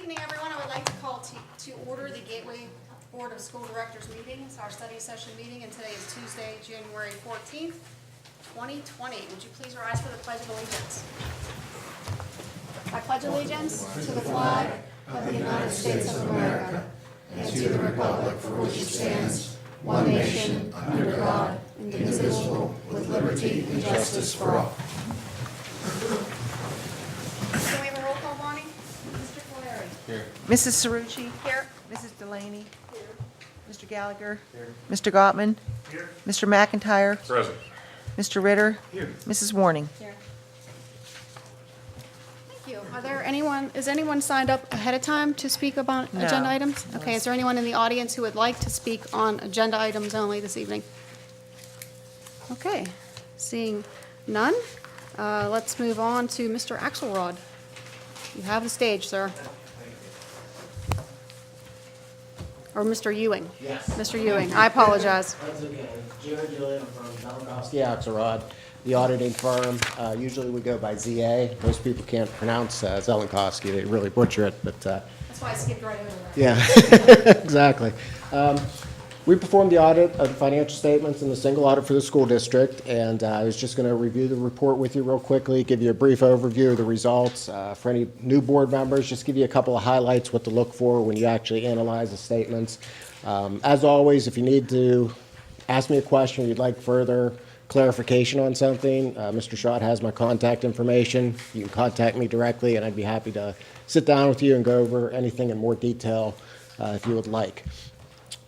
evening, everyone. I would like to call to order the Gateway Board of School Directors meeting. It's our study session meeting, and today is Tuesday, January 14th, 2020. Would you please rise for the Pledge of Allegiance? I pledge allegiance to the flag of the United States of America and to the republic for which it stands, one nation, under God, indivisible, with liberty and justice for all. Can we have a roll call, Bonnie? Mr. Clary. Here. Mrs. Cerrucci. Here. Mrs. Delaney. Here. Mr. Gallagher. Here. Mr. Gottman. Here. Mr. McIntyre. Present. Mr. Ritter. Here. Mrs. Warning. Here. Thank you. Is anyone signed up ahead of time to speak about No. agenda items? Okay, is there anyone in the audience who would like to speak on agenda items only this evening? Okay, seeing none, let's move on to Mr. Axelrod. You have the stage, sir. Or Mr. Ewing? Yes. Mr. Ewing, I apologize. That's okay. Jared Gillian, I'm from Zelenkoski Axelrod, the auditing firm. Usually we go by ZA. Most people can't pronounce Zelenkoski. They really butcher it, but That's why I skipped right over that. yeah, exactly. We performed the audit of the financial statements in the single audit for the school district, and I was just going to review the report with you real quickly, give you a brief overview of the results. For any new board members, just give you a couple of highlights, what to look for when you actually analyze the statements. As always, if you need to ask me a question or you'd like further clarification on something, Mr. Schott has my contact information. You can contact me directly, and I'd be happy to sit down with you and go over anything in more detail if you would like.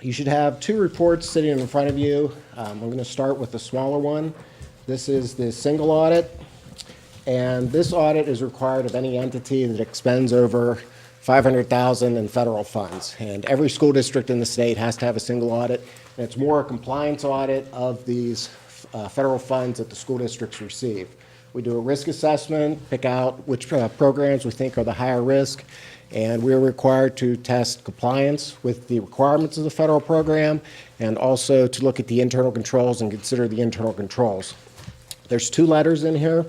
You should have two reports sitting in front of you. I'm going to start with the smaller one. This is the single audit, and this audit is required of any entity that expends over $500,000 in federal funds. And every school district in the state has to have a single audit, and it's more a compliance audit of these federal funds that the school districts receive. We do a risk assessment, pick out which programs we think are the higher risk, and we're required to test compliance with the requirements of the federal program and also to look at the internal controls and consider the internal controls. There's two letters in here.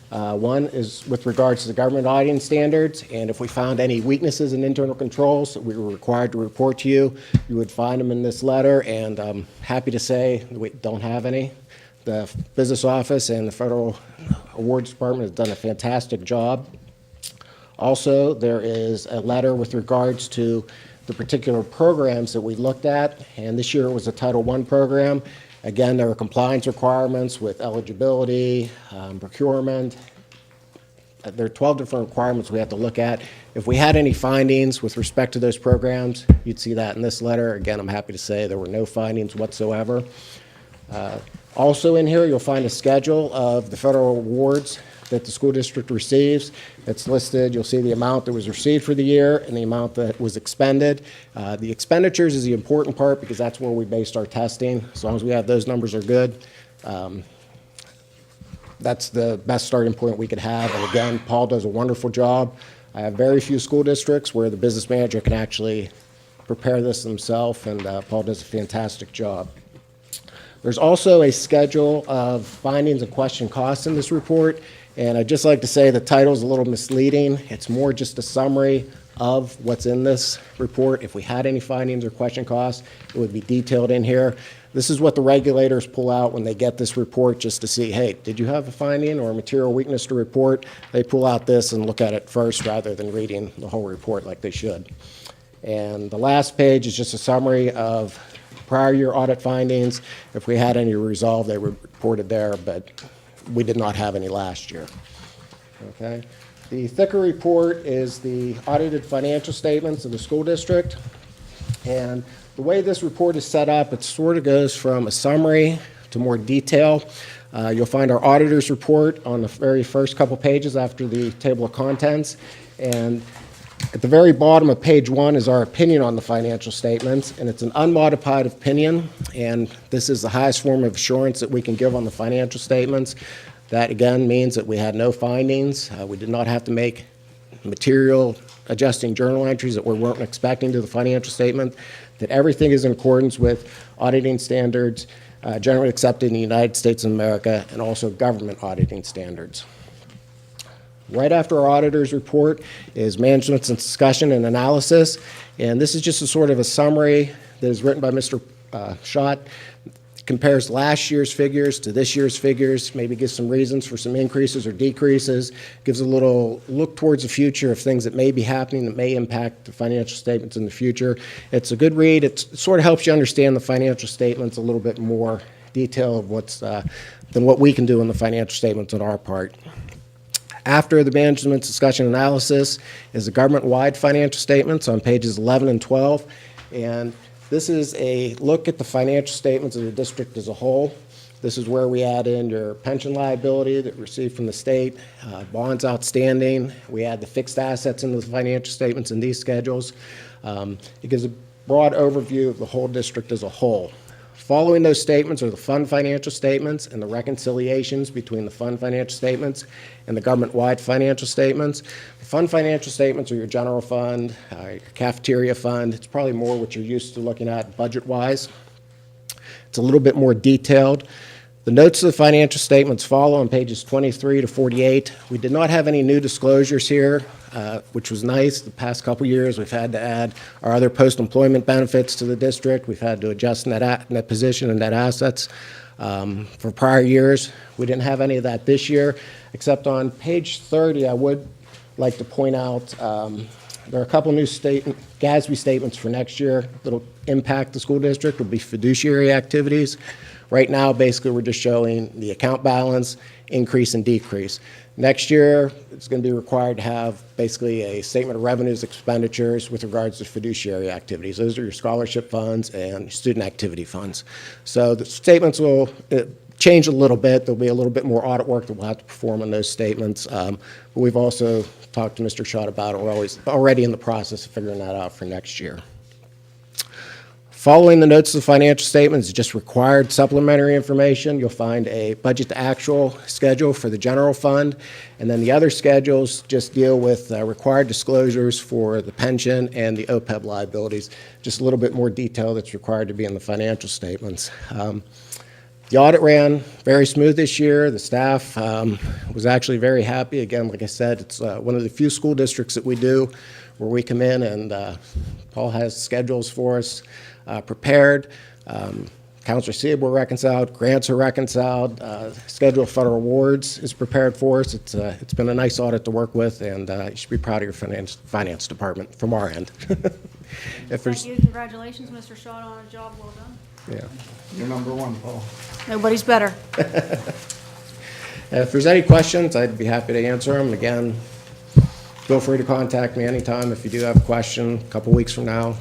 One is with regards to the government auditing standards, and if we found any weaknesses in internal controls that we were required to report to you, you would find them in this letter, and I'm happy to say we don't have any. The business office and the federal awards department has done a fantastic job. Also, there is a letter with regards to the particular programs that we looked at, and this year it was a Title I program. Again, there are compliance requirements with eligibility, procurement. There are 12 different requirements we have to look at. If we had any findings with respect to those programs, you'd see that in this letter. Again, I'm happy to say there were no findings whatsoever. Also in here, you'll find a schedule of the federal awards that the school district receives. It's listed. You'll see the amount that was received for the year and the amount that was expended. The expenditures is the important part because that's where we based our testing. As long as we have those numbers are good, that's the best starting point we could have. And again, Paul does a wonderful job. I have very few school districts where the business manager can actually prepare this himself, and Paul does a fantastic job. There's also a schedule of findings and question costs in this report, and I'd just like to say the title's a little misleading. It's more just a summary of what's in this report. If we had any findings or question costs, it would be detailed in here. This is what the regulators pull out when they get this report just to see, hey, did you have a finding or a material weakness to report? They pull out this and look at it first rather than reading the whole report like they should. And the last page is just a summary of prior year audit findings. If we had any resolved, they were reported there, but we did not have any last year. Okay. The thicker report is the audited financial statements of the school district. And the way this report is set up, it sort of goes from a summary to more detail. You'll find our auditor's report on the very first couple pages after the table of contents. And at the very bottom of page 1 is our opinion on the financial statements, and it's an unmodified opinion, and this is the highest form of assurance that we can give on the financial statements. That, again, means that we had no findings. We did not have to make material adjusting journal entries that we weren't expecting to the financial statement, that everything is in accordance with auditing standards generally accepted in the United States of America and also government auditing standards. Right after our auditor's report is management's discussion and analysis, and this is just a sort of a summary that is written by Mr. Schott. Compares last year's figures to this year's figures, maybe gives some reasons for some increases or decreases, gives a little look towards the future of things that may be happening that may impact the financial statements in the future. It's a good read. It sort of helps you understand the financial statements a little bit more detail of what's than what we can do in the financial statements on our part. After the management's discussion analysis is the government-wide financial statements on pages 11 and 12. And this is a look at the financial statements of the district as a whole. This is where we add in your pension liability that we received from the state, bonds outstanding. We add the fixed assets into the financial statements in these schedules. It gives a broad overview of the whole district as a whole. Following those statements are the fund financial statements and the reconciliations between the fund financial statements and the government-wide financial statements. The fund financial statements are your general fund, your cafeteria fund. It's probably more what you're used to looking at budget-wise. It's a little bit more detailed. The notes of the financial statements follow on pages 23 to 48. We did not have any new disclosures here, which was nice. The past couple years, we've had to add our other post-employment benefits to the district. We've had to adjust net position and net assets for prior years. We didn't have any of that this year, except on page 30, I would like to point out there are a couple new GASB statements for next year that'll impact the school district. Will be fiduciary activities. Right now, basically, we're just showing the account balance, increase and decrease. Next year, it's going to be required to have basically a statement of revenues, expenditures with regards to fiduciary activities. Those are your scholarship funds and student activity funds. So the statements will change a little bit. There'll be a little bit more audit work that we'll have to perform on those statements. But we've also talked to Mr. Schott about it. We're already in the process of figuring that out for next year. Following the notes of the financial statements is just required supplementary information. You'll find a budget to actual schedule for the general fund, and then the other schedules just deal with required disclosures for the pension and the OPEB liabilities. Just a little bit more detail that's required to be in the financial statements. The audit ran very smooth this year. The staff was actually very happy. Again, like I said, it's one of the few school districts that we do where we come in and Paul has schedules for us prepared. Accounts receivable reconciled, grants are reconciled, schedule of federal awards is prepared for us. It's been a nice audit to work with, and you should be proud of your finance department from our end. Thank you. Congratulations, Mr. Schott, on a job well done. Yeah. You're number one, Paul. Nobody's better. If there's any questions, I'd be happy to answer them. Again, feel free to contact me anytime if you do have a question, a couple weeks from now,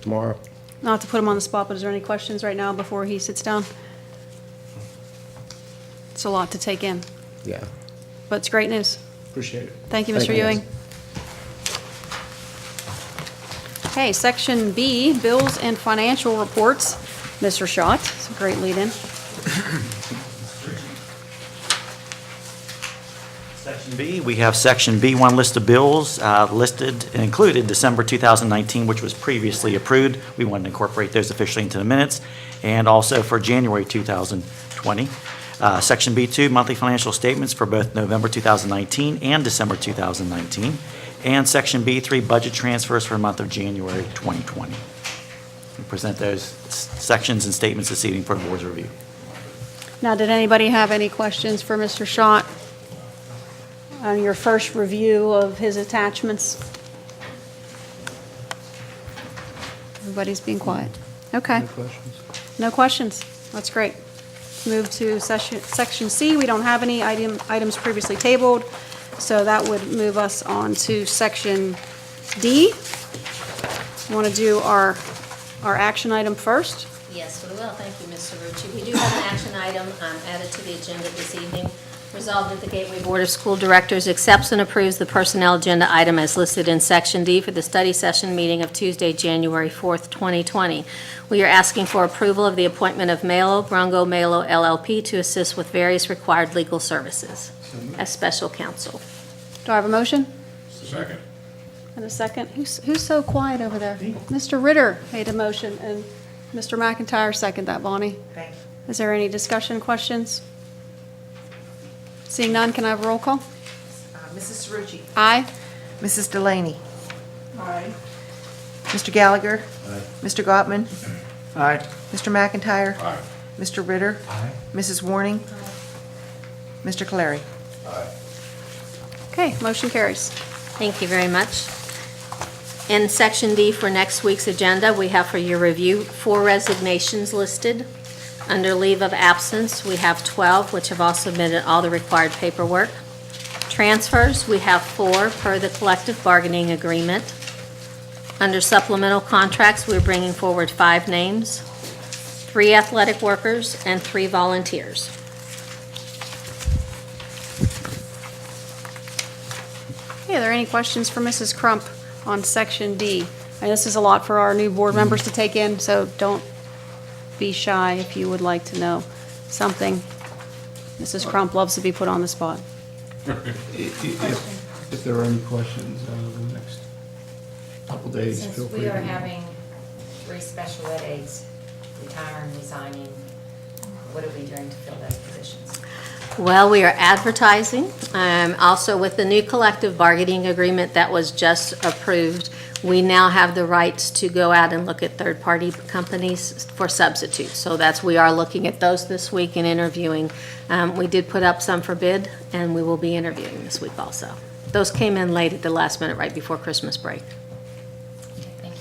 tomorrow. Not to put him on the spot, but is there any questions right now before he sits down? It's a lot to take in, Yeah. but it's great news. Appreciate it. Thank you, Thank Mr. you, Ewing. Okay, Section B, Bills and Financial Reports. Mr. Schott, it's a great lead-in. Section B, we have Section B1 list of bills listed and included December 2019, which was previously approved. We wanted to incorporate those officially into the minutes, and also for January 2020. Section B2, monthly financial statements for both November 2019 and December 2019. And Section B3, budget transfers for the month of January 2020. We present those sections and statements this evening for the board's review. Now, did anybody have any questions for Mr. Schott on your first review of his attachments? Everybody's being quiet. Okay. Any questions? No questions. That's great. Move to Section C. We don't have any items previously tabled, so that would move us on to Section D. You want to do our action item first? Yes, we will. Thank you, Ms. Cerrucci. We do have an action item added to the agenda this evening. Resolved that the Gateway Board of School Directors accepts and approves the personnel agenda item as listed in Section D for the study session meeting of Tuesday, January 4th, 2020. We are asking for approval of the appointment of Melo Brongo Melo LLP to assist with various required legal services as special counsel. Do I have a motion? Second. And a second? Who's so quiet over there? Mr. Ritter made a motion, and Mr. McIntyre seconded that, Bonnie. Is there any discussion, questions? Seeing none, can I have a roll call? Mrs. Cerucci. Aye. Mrs. Delaney. Aye. Mr. Gallagher. Aye. Mr. Gottman. Aye. Mr. McIntyre. Aye. Mr. Ritter. Aye. Mrs. Warning. Mr. Clary. Aye. Okay, motion carries. Thank you very much. In Section D for next week's agenda, we have for your review 4 resignations listed. Under leave of absence, we have 12, which have all submitted all the required paperwork. Transfers, we have 4 per the collective bargaining agreement. Under supplemental contracts, we're bringing forward 5 names, 3 athletic workers, and 3 volunteers. Okay, are there any questions for Mrs. Crump on Section D? And this is a lot for our new board members to take in, so don't be shy if you would like to know something. Mrs. Crump loves to be put on the spot. If there are any questions, the next couple days, Since feel free. we are to- having 3 special ed aides retiring, resigning, what are we doing to fill those positions? Well, we are advertising. Also, with the new collective bargaining agreement that was just approved, we now have the rights to go out and look at third-party companies for substitutes. So we are looking at those this week and interviewing. We did put up some for bid, and we will be interviewing this week also. Those came in late at the last minute, right before Christmas break. Okay, thank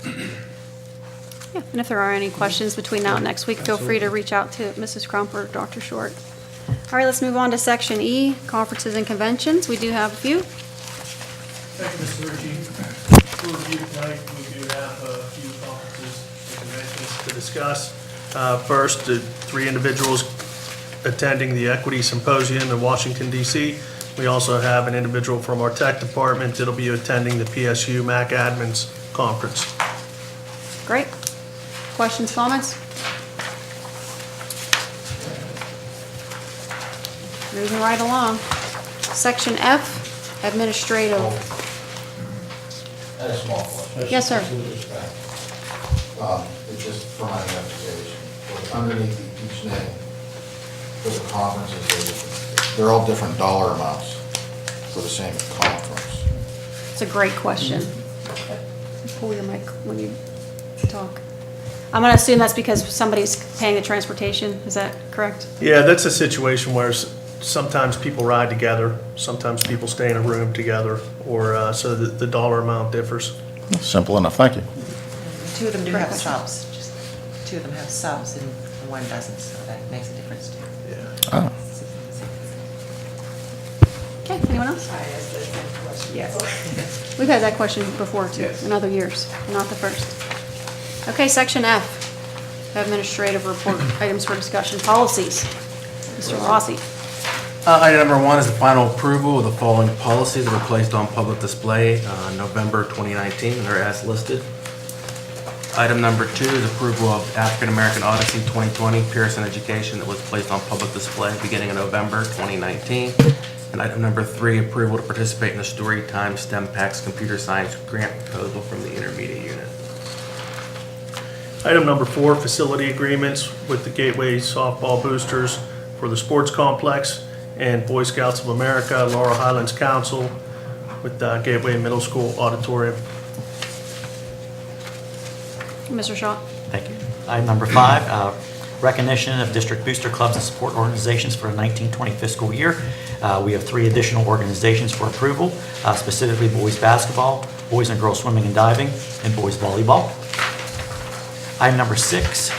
you. Yeah, and if there are any questions between now and next week, feel free to reach out to Mrs. Crump or Dr. Short. All right, let's move on to Section E, conferences and conventions. We do have a few. Thank you, Mr. Ritchie. For review tonight, we do have a few conferences and conventions to discuss. First, the 3 individuals attending the Equity Symposium in Washington, D.C. We also have an individual from our tech department that'll be attending the PSU Mac Admins Conference. Great. Questions, comments? Moving right along. Section F, administrative. I had a small question. Yes, sir. With respect, it's just for my investigation. Underneath each name for the conferences, they're all different dollar amounts for the same conference. It's a great question. Pull your mic when you talk. I'm going to assume that's because somebody's paying the transportation. Is that correct? Yeah, that's a situation where sometimes people ride together, sometimes people stay in a room together, or so the dollar amount differs. Simple enough, thank you. 2 of them do Great have question. subs. Just 2 of them have subs and 1 doesn't, so that makes a difference too. Yeah. Oh. Okay, anyone else? Yes. We've had that question before too, in other years, not the first. Okay, Section F, administrative report, items for discussion, policies. Mr. Rossi. Item number 1 is the final approval of the following policies that were placed on public display November 2019, and they're as listed. Item number 2 is approval of African American Odyssey 2020 Pearson Education that was placed on public display beginning in November 2019. And item number 3, approval to participate in the Story Time STEM PACS Computer Science Grant Proposal from the Intermediate Unit. Item number 4, facility agreements with the Gateway Softball Boosters for the sports complex and Boy Scouts of America, Laurel Highlands Council with Gateway Middle School Auditorium. Mr. Shaw. Thank you. Item number 5, recognition of district booster clubs and support organizations for the 1920 fiscal year. We have 3 additional organizations for approval, specifically boys basketball, boys and girls swimming and diving, and boys volleyball. Item number 6,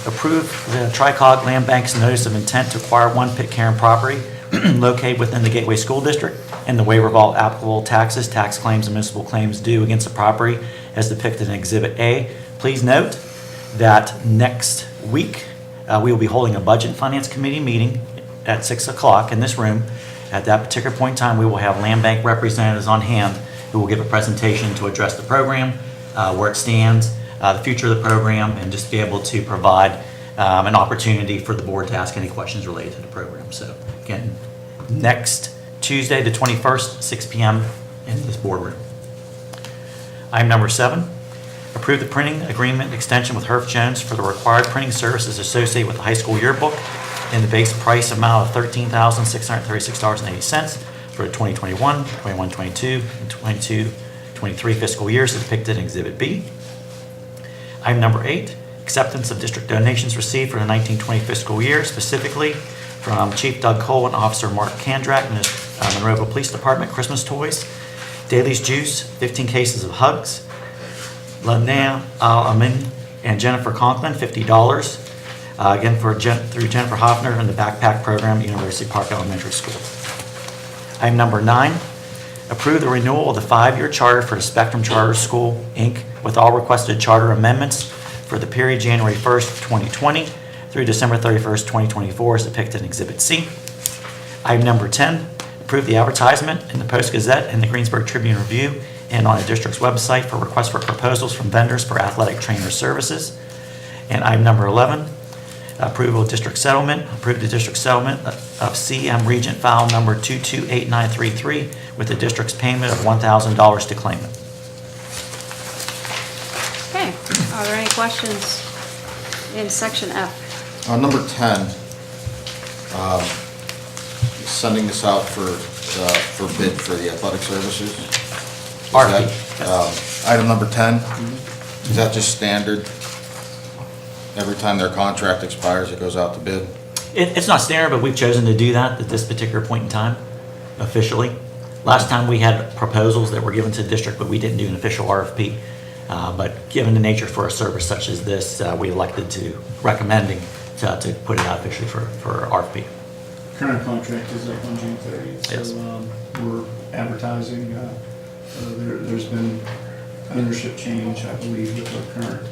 approve the Tricog Land Bank's notice of intent to acquire 1 Pitcairn property located within the Gateway School District and the waiver of all applicable taxes, tax claims, and municipal claims due against the property as depicted in Exhibit A. Please note that next week, we will be holding a Budget and Finance Committee meeting at 6 o'clock in this room. At that particular point in time, we will have Land Bank representatives on hand who will give a presentation to address the program, where it stands, the future of the program, and just be able to provide an opportunity for the board to ask any questions related to the program. So again, next Tuesday, the 21st, 6 p.m. in this boardroom. Item number 7, approve the printing agreement extension with Herff Jones for the required printing services associated with the high school yearbook in the base price amount of $13,636.80 for the 2021, 21-22, and 22-23 fiscal years as depicted in Exhibit B. Item number 8, acceptance of district donations received for the 1920 fiscal year, specifically from Chief Doug Cole and Officer Mark Kandrak in the Monroeville Police Department, Christmas toys, Daly's Juice, 15 cases of Hugs, Lanea Al-Amin and Jennifer Conklin, $50. Again, through Jennifer Hoffner in the Backpack Program at University Park Elementary School. Item number 9, approve the renewal of the 5-year charter for the Spectrum Charter School, Inc., with all requested charter amendments for the period January 1st, 2020 through December 31st, 2024, as depicted in Exhibit C. Item number 10, approve the advertisement in the Post-Gazette and the Greensburg Tribune Review and on the district's website for requests for proposals from vendors for athletic trainer services. And item number 11, approval of district settlement. Approve the district settlement of CM Regent file number 228933 with the district's payment of $1,000 to claimant. Okay, are there any questions in section F? Number 10, sending this out for bid for the athletic services. Is RFP. that, item number 10, is that just standard? Every time their contract expires, it goes out to bid? It's not standard, but we've chosen to do that at this particular point in time, officially. Last time we had proposals that were given to the district, but we didn't do an official RFP. But given the nature for a service such as this, we elected to recommending to put it out officially for RFP. Current contract is up on June 30th, Yes. so we're advertising. There's been ownership change, I believe, with our current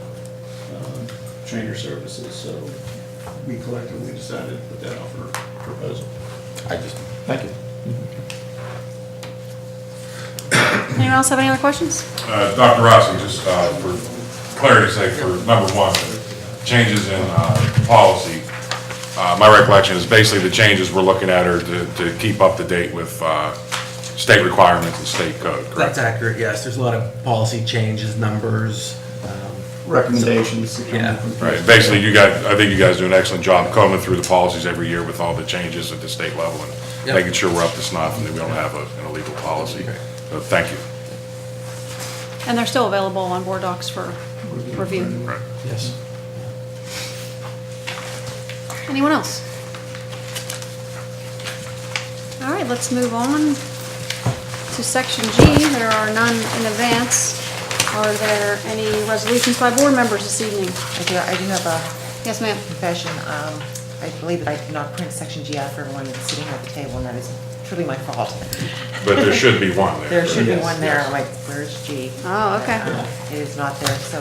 trainer services, so we collectively decided to put that out for proposal. Thank you. Anyone else have any other questions? Dr. Rossi, just for clarity's sake, for number 1, changes in policy. My recollection is basically the changes we're looking at are to keep up to date with state requirements and state code, correct? That's accurate, yes. There's a lot of policy changes, numbers. Recommendations to come Yeah. from. Right, basically, I think you guys do an excellent job combing through the policies every year with all the changes at the state level and Yep. making sure we're up to snuff and that we don't have an illegal policy. So thank you. And they're still available on board docs for review. Right. Yes. Anyone else? All right, let's move on to section G. There are none in advance. Are there any resolutions by board members this evening? I do have a Yes, ma'am. confession. I believe that I did not print section G out for everyone that's sitting here at the table, and that is truly my fault. But there should be one there. There should be Yes, one there. yes. I'm like, where's G? Oh, okay. It is not there, so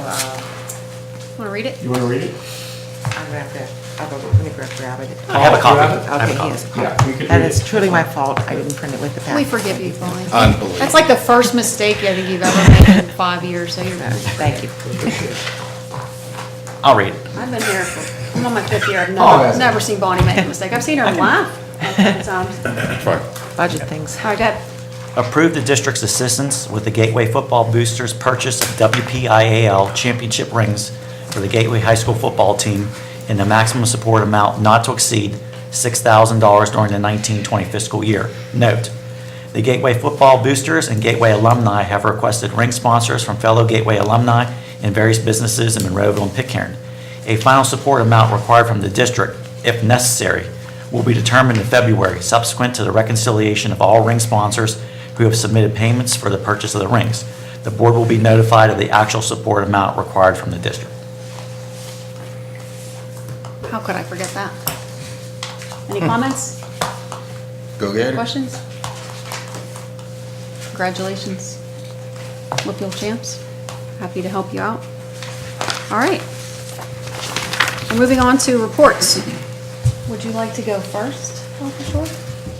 Want to read it? You want to read it? I'm gonna have to, I'm gonna grab it. I have a copy. grab it? I have a Okay, copy. yes. Yeah, we could That read is it. truly my fault. I didn't print it with the packet. We forgive you, Bonnie. Unbelievable. That's like the first mistake I think you've ever made in 5 years, so you're. Thank you. I'll read it. I've been here for, I'm on my 5th year. I've Oh, never, never seen Bonnie make a mistake. I've seen her laugh at times. Fine. Budget things. All right, go ahead. Approve the district's assistance with the Gateway Football Boosters' purchase of WPIAL championship rings for the Gateway High School football team in the maximum support amount not to exceed $6,000 during the 1920 fiscal year. Note, the Gateway Football Boosters and Gateway alumni have requested ring sponsors from fellow Gateway alumni and various businesses in Monroeville and Pitcairn. A final support amount required from the district, if necessary, will be determined in February, subsequent to the reconciliation of all ring sponsors who have submitted payments for the purchase of the rings. The board will be notified of the actual support amount required from the district. How could I forget that? Any comments, Go get it. questions? Congratulations, Whitfield champs. Happy to help you out. All right. We're moving on to reports. Would you like to go first, Dr. Short,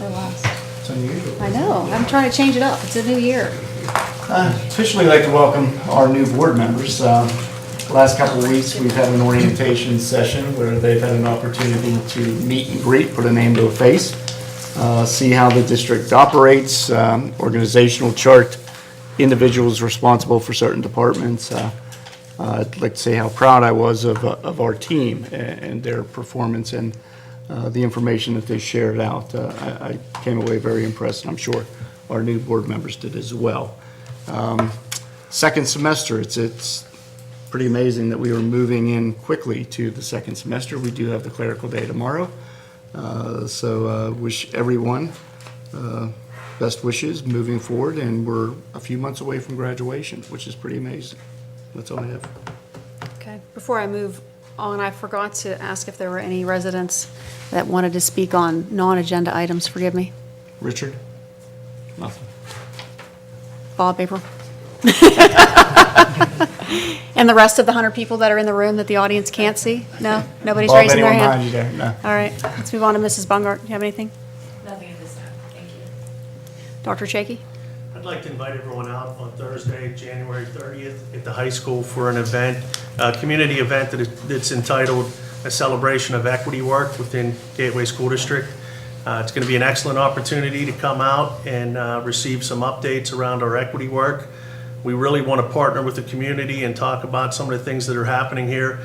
or last? It's unusual. I know, I'm trying to change it up. It's a new year. Officially like to welcome our new board members. Last couple of weeks, we've had an orientation session where they've had an opportunity to meet and greet, put a name to a face, see how the district operates, organizational chart, individuals responsible for certain departments. I'd like to say how proud I was of our team and their performance and the information that they shared out. I came away very impressed, and I'm sure our new board members did as well. Second semester, it's pretty amazing that we were moving in quickly to the second semester. We do have the clerical day tomorrow. So wish everyone best wishes moving forward, and we're a few months away from graduation, which is pretty amazing. That's all I have. Okay, before I move on, I forgot to ask if there were any residents that wanted to speak on non-agenda items. Forgive me. Richard? Nothing. Bob, April? And the rest of the 100 people that are in the room that the audience can't see? No? Nobody's Bob, raising their anyone hand? behind you there? No. All right, let's move on to Mrs. Bungart. Do you have anything? Nothing at this time, thank you. Dr. Chaky? I'd like to invite everyone out on Thursday, January 30th, at the high school for an event, a community event that's entitled A Celebration of Equity Work within Gateway School District. It's going to be an excellent opportunity to come out and receive some updates around our equity work. We really want to partner with the community and talk about some of the things that are happening here.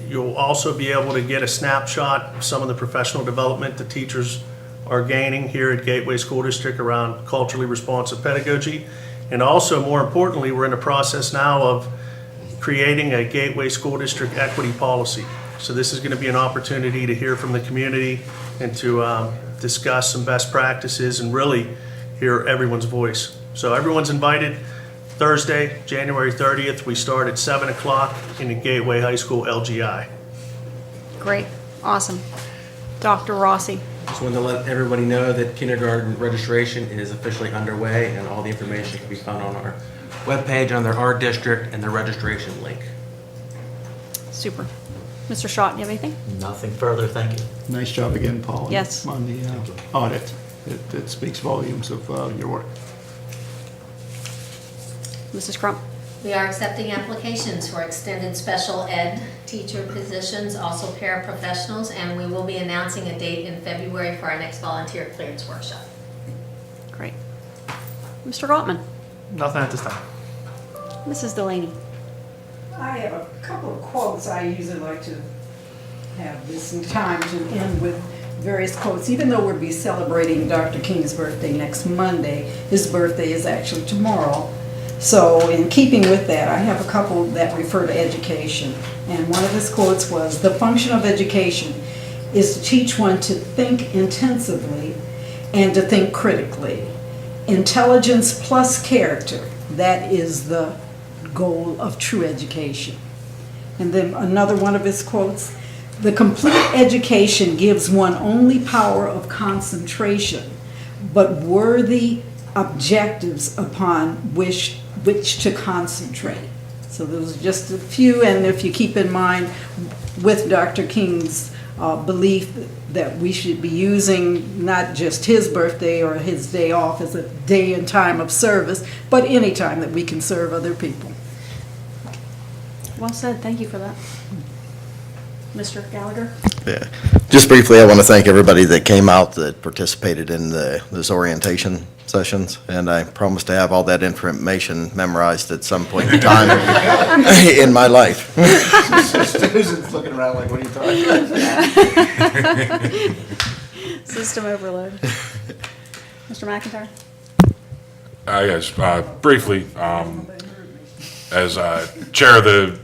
You'll also be able to get a snapshot of some of the professional development the teachers are gaining here at Gateway School District around culturally responsive pedagogy. And also, more importantly, we're in the process now of creating a Gateway School District equity policy. So this is going to be an opportunity to hear from the community and to discuss some best practices and really hear everyone's voice. So everyone's invited. Thursday, January 30th, we start at 7 o'clock in the Gateway High School LGI. Great, awesome. Dr. Rossi? Just wanted to let everybody know that kindergarten registration is officially underway, and all the information can be found on our webpage under our district and the registration link. Super. Mr. Schott, do you have anything? Nothing further, thank you. Nice job again, Paul. Yes. On the audit. It speaks volumes of your work. Mrs. Crump? We are accepting applications for extended special ed teacher positions, also paraprofessionals, and we will be announcing a date in February for our next volunteer clearance workshop. Great. Mr. Gottman? Nothing at this time. Mrs. Delaney? I have a couple of quotes. I usually like to have this in time to end with various quotes. Even though we'll be celebrating Dr. King's birthday next Monday, his birthday is actually tomorrow. So in keeping with that, I have a couple that refer to education. And one of his quotes was, "The function of education is to teach one to think intensively and to think critically. Intelligence plus character, that is the goal of true education." And then another one of his quotes, "The complete education gives one only power of concentration, but worthy objectives upon which to concentrate." So those are just a few, and if you keep in mind with Dr. King's belief that we should be using not just his birthday or his day off as a day and time of service, but any time that we can serve other people. Well said, thank you for that. Mr. Gallagher? Yeah. Just briefly, I want to thank everybody that came out that participated in this orientation sessions, and I promise to have all that information memorized at some point in time in my life. Susan's looking around like, what are you talking about? System overload. Mr. McIntyre? Yes, briefly, as chair of the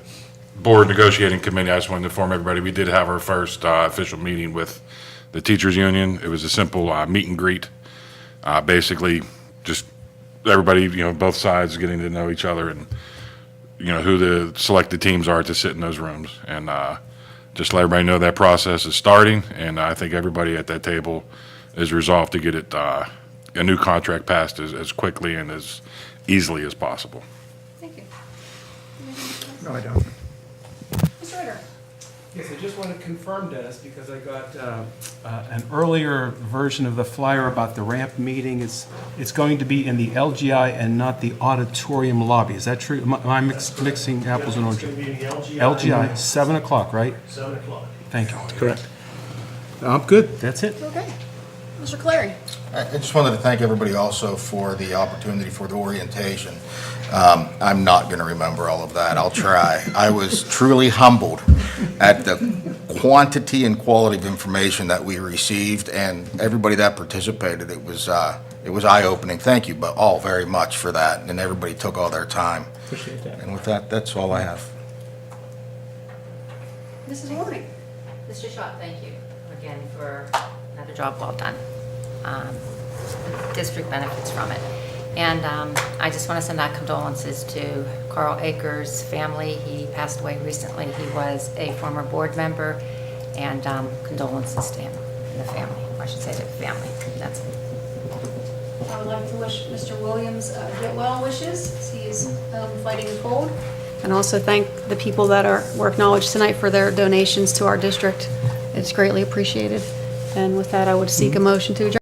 board negotiating committee, I just wanted to inform everybody, we did have our first official meeting with the teachers union. It was a simple meet and greet. Basically, just everybody, both sides getting to know each other and, who the selected teams are to sit in those rooms. And just let everybody know that process is starting, and I think everybody at that table is resolved to get it, a new contract passed as quickly and as easily as possible. Thank you. No, I don't. Mr. Ritter? Yes, I just want to confirm, Dennis, because I got an earlier version of the flyer about the ramp meeting. It's going to be in the LGI and not the auditorium lobby. Is that true? Am I mixing apples and oranges? It's going to be in the LGI. LGI, 7 o'clock, right? 7 o'clock. Thank you. Correct. I'm good. That's it. Okay. Mr. Clary? I just wanted to thank everybody also for the opportunity for the orientation. I'm not going to remember all of that. I'll try. I was truly humbled at the quantity and quality of information that we received, and everybody that participated, it was eye-opening. Thank you, but all very much for that, and everybody took all their time. Appreciate that. And with that, that's all I have. Mrs. Warning? Mr. Schott, thank you again for another job well done. The district benefits from it. And I just want to send out condolences to Carl Akers' family. He passed away recently. He was a former board member, and condolences to him and the family. I should say to the family. That's it. I would like to wish Mr. Williams get well wishes, as he is fighting a cold. And also thank the people that were acknowledged tonight for their donations to our district. It's greatly appreciated. And with that, I would seek a motion to adjourn.